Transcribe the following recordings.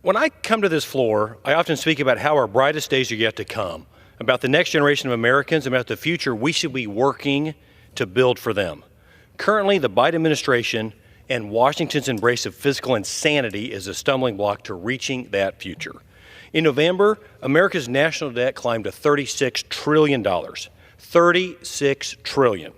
When I come to this floor, I often speak about how our brightest days are yet to come, about the next generation of Americans, about the future we should be working to build for them. Currently, the Biden administration and Washington's embrace of fiscal insanity is a stumbling block to reaching that future. In November, America's national debt climbed to $36 trillion. $36 trillion.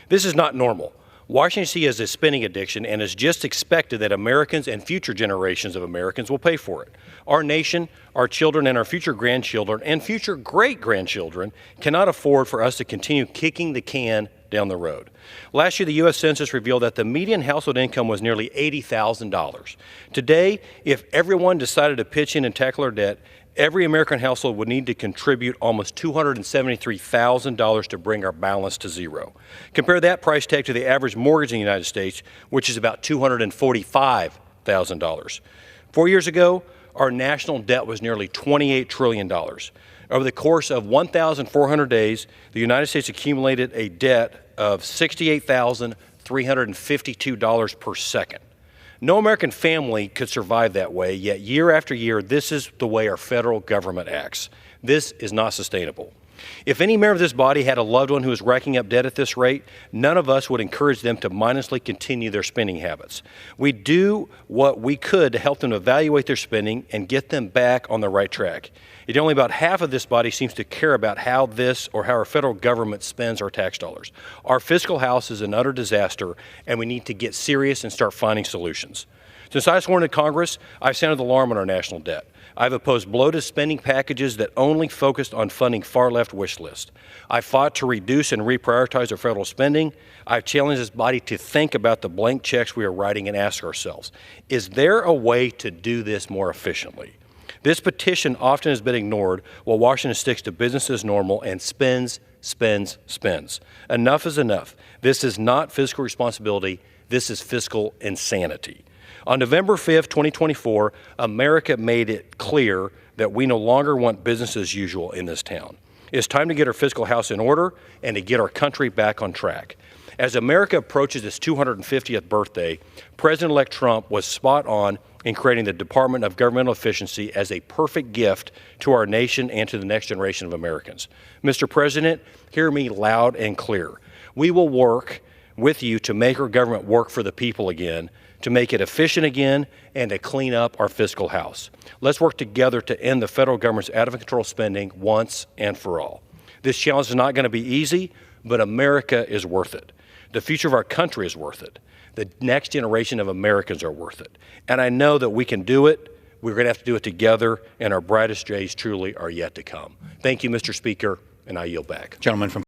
This is not normal. Washington DC has a spending addiction and is just expected that Americans and future generations of Americans will pay for it. Our nation, our children, and our future grandchildren and future great-grandchildren cannot afford for us to continue kicking the can down the road. Last year, the U.S. Census revealed that the median household income was nearly $80,000. Today, if everyone decided to pitch in and tackle our debt, every American household would need to contribute almost $273,000 to bring our balance to zero. Compare that price tag to the average mortgage in the United States, which is about $245,000. 4 years ago, our national debt was nearly $28 trillion. Over the course of 1,400 days, the United States accumulated a debt of $68,352 per second. No American family could survive that way, yet year after year, this is the way our federal government acts. This is not sustainable. If any member of this body had a loved one who is racking up debt at this rate, none of us would encourage them to mindlessly continue their spending habits. We do what we could to help them evaluate their spending and get them back on the right track. Yet only about half of this body seems to care about how this or how our federal government spends our tax dollars. Our fiscal house is an utter disaster, and we need to get serious and start finding solutions. Since I sworn to Congress, I've sounded the alarm on our national debt. I've opposed bloated spending packages that only focused on funding far-left wish lists. I fought to reduce and reprioritize our federal spending. I've challenged this body to think about the blank checks we are writing and ask ourselves, is there a way to do this more efficiently? This petition often has been ignored while Washington sticks to business as normal and spends. Enough is enough. This is not fiscal responsibility. This is fiscal insanity. On November 5th, 2024, America made it clear that we no longer want business as usual in this town. It's time to get our fiscal house in order and to get our country back on track. As America approaches its 250th birthday, President-elect Trump was spot on in creating the Department of Governmental Efficiency as a perfect gift to our nation and to the next generation of Americans. Mr. President, hear me loud and clear. We will work with you to make our government work for the people again, to make it efficient again, and to clean up our fiscal house. Let's work together to end the federal government's out-of-control spending once and for all. This challenge is not going to be easy, but America is worth it. The future of our country is worth it. The next generation of Americans are worth it. And I know that we can do it. We're going to have to do it together, and our brightest days truly are yet to come. Thank you, Mr. Speaker, and I yield back. Gentleman from